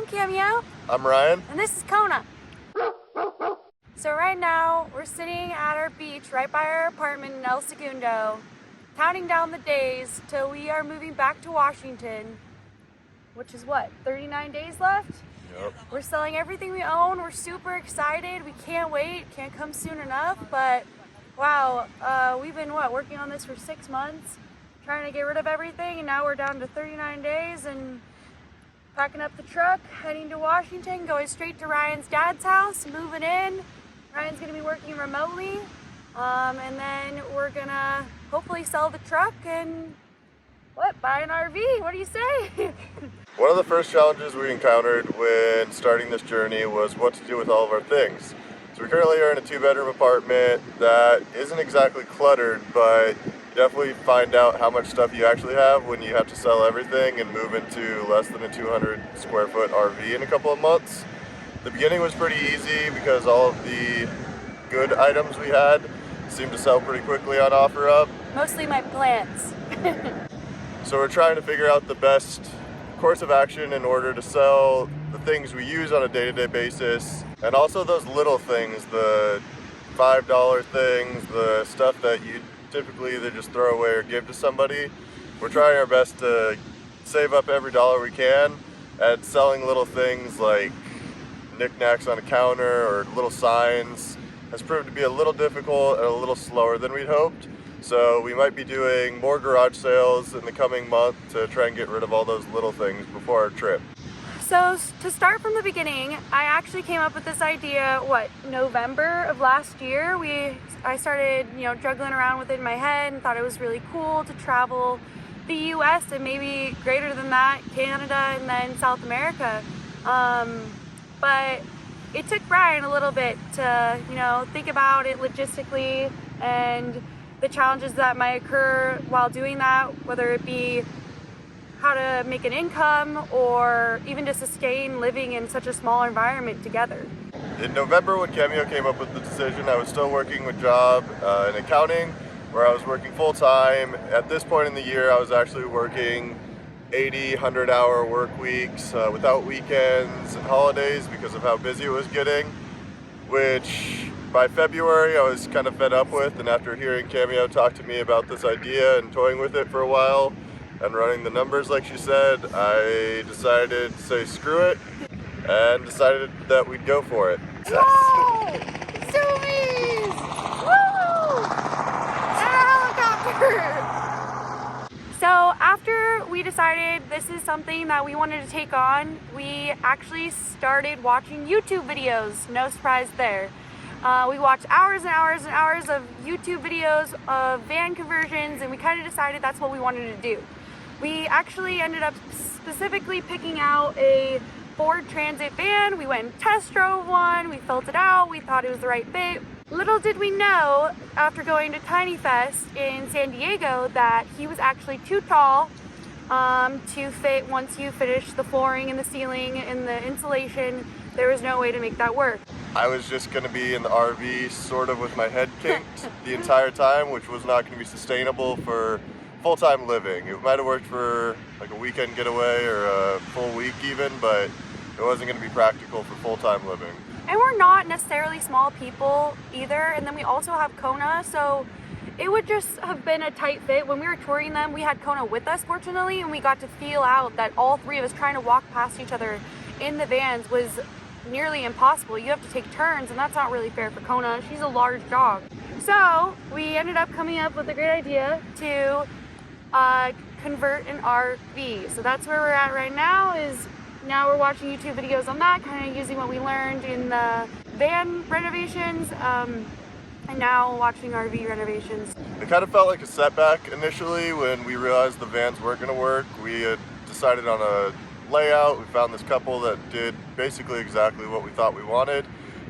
I'm Cameo. I'm Ryan. And this is Kona. So right now, we're sitting at our beach right by our apartment in El Segundo, counting down the days till we are moving back to Washington, which is what, 39 days left? Yep. We're selling everything we own. We're super excited. We can't wait. Can't come soon enough. But wow, we've been working on this for 6 months, trying to get rid of everything, and now we're down to 39 days and packing up the truck, heading to Washington, going straight to Ryan's dad's house, moving in. Ryan's gonna be working remotely, and then we're gonna hopefully sell the truck and buy an RV. What do you say? One of the first challenges we encountered when starting this journey was what to do with all of our things. So we currently are in a 2-bedroom apartment that isn't exactly cluttered, but you definitely find out how much stuff you actually have when you have to sell everything and move into less than a 200 square foot RV in a couple of months. The beginning was pretty easy because all of the good items we had seemed to sell pretty quickly on OfferUp. Mostly my plants. So we're trying to figure out the best course of action in order to sell the things we use on a day-to-day basis, and also those little things, the $5 things, the stuff that you typically either just throw away or give to somebody. We're trying our best to save up every dollar we can, and selling little things like knickknacks on a counter or little signs has proved to be a little difficult and a little slower than we'd hoped. So we might be doing more garage sales in the coming month to try and get rid of all those little things before our trip. So to start from the beginning, I actually came up with this idea, November of last year. I started, juggling around with it in my head and thought it was really cool to travel the US and maybe greater than that, Canada and then South America. But it took Brian a little bit to, think about it logistically and the challenges that might occur while doing that, whether it be how to make an income or even to sustain living in such a small environment together. In November, when Cameo came up with the decision, I was still working a job in accounting where I was working full-time. At this point in the year, I was actually working 80, 100-hour work weeks without weekends and holidays because of how busy it was getting, which by February I was kind of fed up with, and after hearing Cameo talk to me about this idea and toying with it for a while and running the numbers like she said, I decided to say screw it and decided that we'd go for it. Whoa! Zoomies! Woo! And a helicopter! So after we decided this is something that we wanted to take on, we actually started watching YouTube videos. No surprise there. We watched hours and hours and hours of YouTube videos of van conversions, and we kind of decided that's what we wanted to do. We actually ended up specifically picking out a Ford Transit van. We went and test drove one, we felt it out, we thought it was the right fit. Little did we know, after going to Tiny Fest in San Diego, that he was actually too tall to fit once you finish the flooring and the ceiling and the insulation. There was no way to make that work. I was just going to be in the RV sort of with my head kinked the entire time, which was not going to be sustainable for full-time living. It might have worked for like a weekend getaway or a full week even, but it wasn't going to be practical for full-time living. And we're not necessarily small people either, and then we also have Kona, so it would just have been a tight fit. When we were touring them, we had Kona with us, fortunately, and we got to feel out that all three of us trying to walk past each other in the vans was nearly impossible. You have to take turns, and that's not really fair for Kona. She's a large dog. So we ended up coming up with a great idea to convert an RV. So that's where we're at right now. Now we're watching YouTube videos on that, kind of using what we learned in the van renovations, and now watching RV renovations. It kind of felt like a setback initially when we realized the vans weren't going to work. We had decided on a layout. We found this couple that did basically exactly what we thought we wanted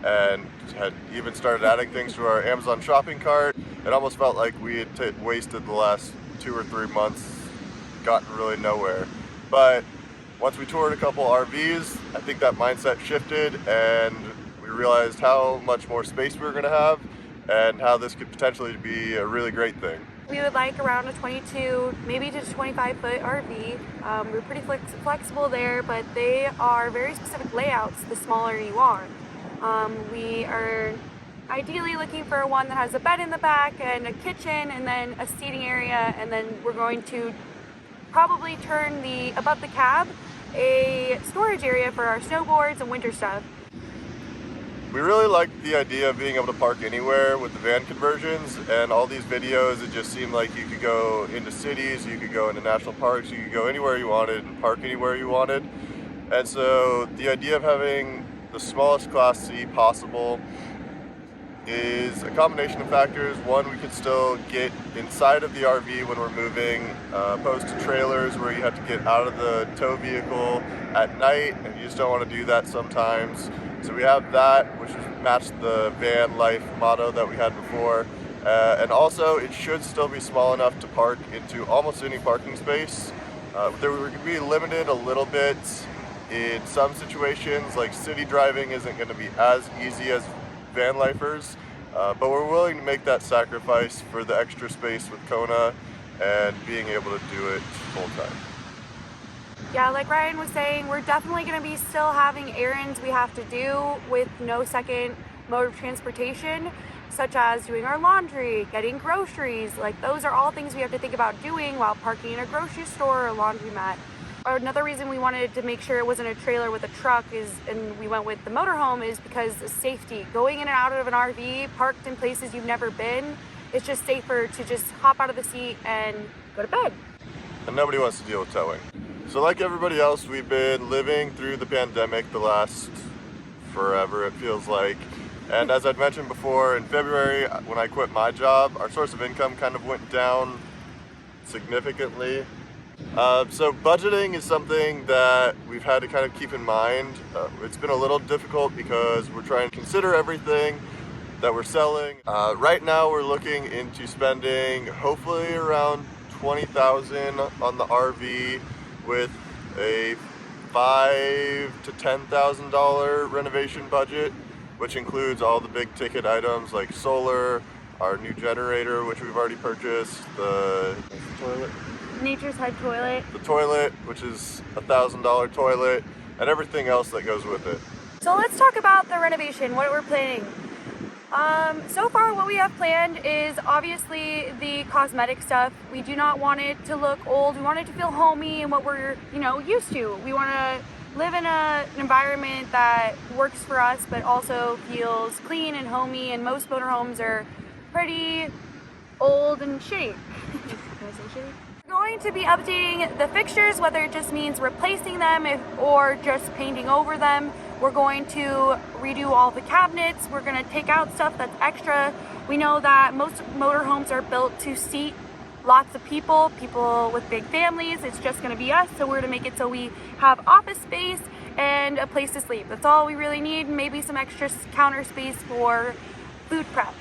and had even started adding things to our Amazon shopping cart. It almost felt like we had wasted the last 2 or 3 months, gotten really nowhere. But once we toured a couple RVs, I think that mindset shifted and we realized how much more space we were going to have and how this could potentially be a really great thing. We would like around a 22, maybe to 25-foot RV. We're pretty flexible there, but they are very specific layouts the smaller you are. We are ideally looking for one that has a bed in the back and a kitchen and then a seating area, and then we're going to probably turn above the cab a storage area for our snowboards and winter stuff. We really like the idea of being able to park anywhere with the van conversions, and all these videos, it just seemed like you could go into cities, you could go into national parks, you could go anywhere you wanted and park anywhere you wanted. And so the idea of having the smallest Class C possible is a combination of factors. One, we could still get inside of the RV when we're moving, opposed to trailers where you have to get out of the tow vehicle at night and you just don't want to do that sometimes. So we have that, which matched the van life motto that we had before. And also, it should still be small enough to park into almost any parking space. We're going to be limited a little bit in some situations, like city driving isn't going to be as easy as van lifers, but we're willing to make that sacrifice for the extra space with Kona and being able to do it full time. Yeah, like Ryan was saying, we're definitely going to be still having errands we have to do with no second mode of transportation, such as doing our laundry, getting groceries. Like, those are all things we have to think about doing while parking in a grocery store or a laundromat. Another reason we wanted to make sure it wasn't a trailer with a truck and we went with the motorhome, is because of safety. Going in and out of an RV parked in places you've never been, it's just safer to just hop out of the seat and go to bed. And nobody wants to deal with towing. So like everybody else, we've been living through the pandemic the last forever, it feels like. And as I'd mentioned before, in February, when I quit my job, our source of income kind of went down significantly. So budgeting is something that we've had to kind of keep in mind. It's been a little difficult because we're trying to consider everything that we're selling. Right now we're looking into spending hopefully around $20,000 on the RV, with a $5,000 to $10,000 renovation budget, which includes all the big ticket items like solar, our new generator, which we've already purchased, the toilet? Nature's Head toilet. The toilet, which is a $1,000 toilet, and everything else that goes with it. So let's talk about the renovation, what we're planning. So far what we have planned is obviously the cosmetic stuff. We do not want it to look old. We want it to feel homey and what we're, used to. We want to live in an environment that works for us but also feels clean and homey, and most motorhomes are pretty old and shitty. Can I say shitty? We're going to be updating the fixtures, whether it just means replacing them or just painting over them. We're going to redo all the cabinets. We're going to take out stuff that's extra. We know that most motorhomes are built to seat lots of people with big families. It's just going to be us, so we're going to make it so we have office space and a place to sleep. That's all we really need. Maybe some extra counter space for food prep.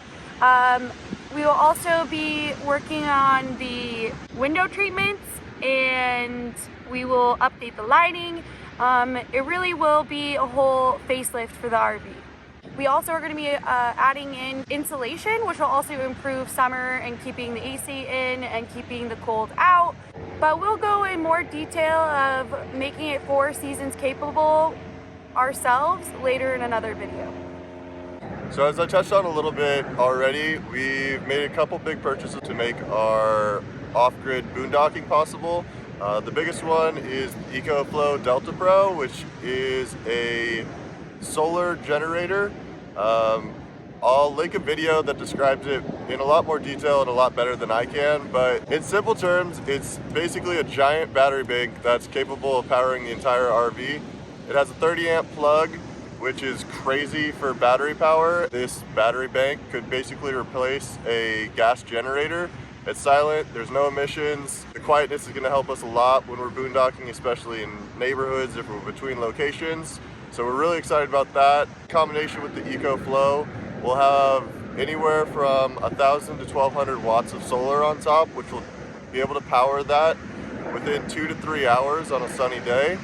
We will also be working on the window treatments, and we will update the lighting. It really will be a whole facelift for the RV. We also are going to be adding in insulation, which will also improve summer and keeping the AC in and keeping the cold out. But we'll go in more detail of making it 4 seasons capable ourselves later in another video. So as I touched on a little bit already, we've made a couple big purchases to make our off-grid boondocking possible. The biggest one is the EcoFlow Delta Pro, which is a solar generator. I'll link a video that describes it in a lot more detail and a lot better than I can, but in simple terms, it's basically a giant battery bank that's capable of powering the entire RV. It has a 30 amp plug, which is crazy for battery power. This battery bank could basically replace a gas generator. It's silent, there's no emissions. The quietness is gonna help us a lot when we're boondocking, especially in neighborhoods if we're between locations. So we're really excited about that. In combination with the EcoFlow, we'll have anywhere from 1,000 to 1,200 watts of solar on top, which will be able to power that within 2 to 3 hours on a sunny day.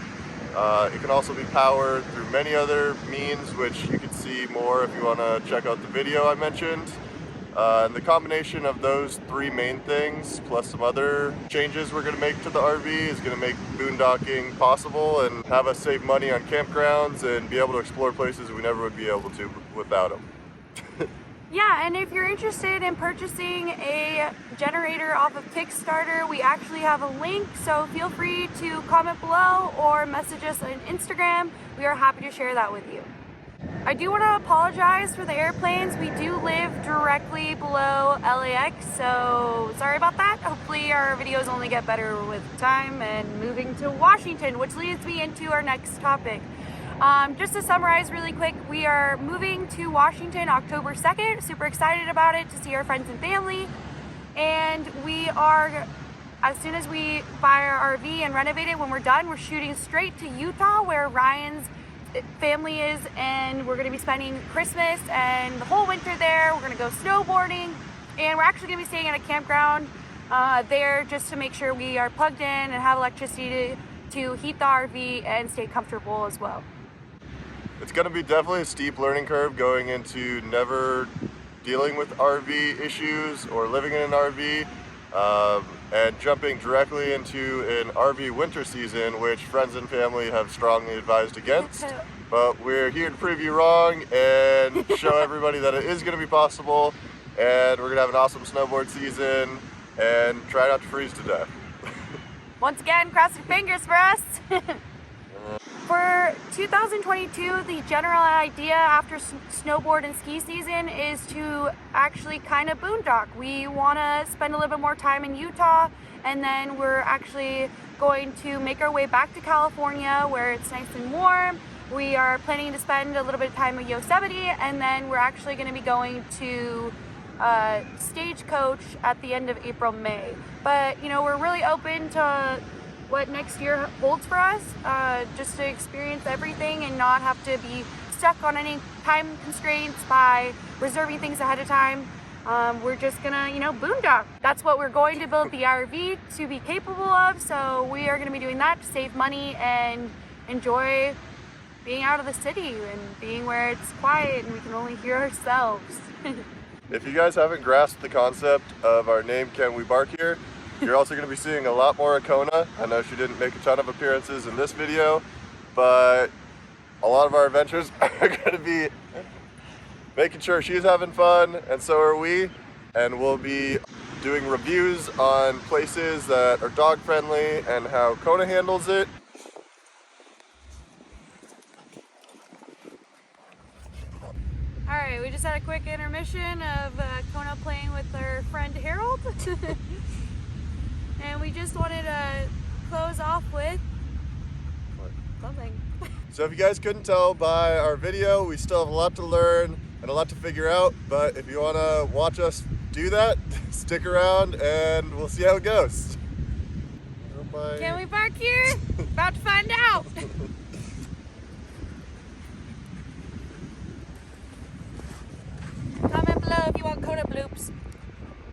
It can also be powered through many other means, which you can see more if you want to check out the video I mentioned. And the combination of those three main things, plus some other changes we're going to make to the RV, is going to make boondocking possible and have us save money on campgrounds and be able to explore places we never would be able to without them. Yeah, and if you're interested in purchasing a generator off of Kickstarter, we actually have a link, so feel free to comment below or message us on Instagram. We are happy to share that with you. I do want to apologize for the airplanes. We do live directly below LAX, so sorry about that. Hopefully our videos only get better with time and moving to Washington, which leads me into our next topic. Just to summarize really quick, we are moving to Washington October 2nd. Super excited about it, to see our friends and family. And we are, as soon as we buy our RV and renovate it, when we're done, we're shooting straight to Utah, where Ryan's family is, and we're going to be spending Christmas and the whole winter there. We're going to go snowboarding, and we're actually going to be staying at a campground there, just to make sure we are plugged in and have electricity to heat the RV and stay comfortable as well. It's going to be definitely a steep learning curve going into never dealing with RV issues or living in an RV, and jumping directly into an RV winter season, which friends and family have strongly advised against. But we're here to prove you wrong and show everybody that it is going to be possible, and we're going to have an awesome snowboard season and try not to freeze to death. Once again, cross your fingers for us. For 2022, the general idea after snowboard and ski season is to actually kind of boondock. We want to spend a little bit more time in Utah, and then we're actually going to make our way back to California, where it's nice and warm. We are planning to spend a little bit of time in Yosemite, and then we're actually going to be going to Stagecoach at the end of April, May. But, you know, we're really open to what next year holds for us, just to experience everything and not have to be stuck on any time constraints by reserving things ahead of time. We're just gonna, you know, boondock. That's what we're going to build the RV to be capable of, so we are gonna be doing that to save money and enjoy being out of the city and being where it's quiet and we can only hear ourselves. If you guys haven't grasped the concept of our name, Can We Bark Here? You're also going to be seeing a lot more of Kona. I know she didn't make a ton of appearances in this video, but a lot of our adventures are going to be making sure she's having fun, and so are we. And we'll be doing reviews on places that are dog friendly and how Kona handles it. Alright, we just had a quick intermission of Kona playing with our friend Harold. And we just wanted to close off with something. So if you guys couldn't tell by our video, we still have a lot to learn and a lot to figure out, but if you want to watch us do that, stick around and we'll see how it goes. Bye. Can we park here? About to find out. Comment below if you want Kona bloops.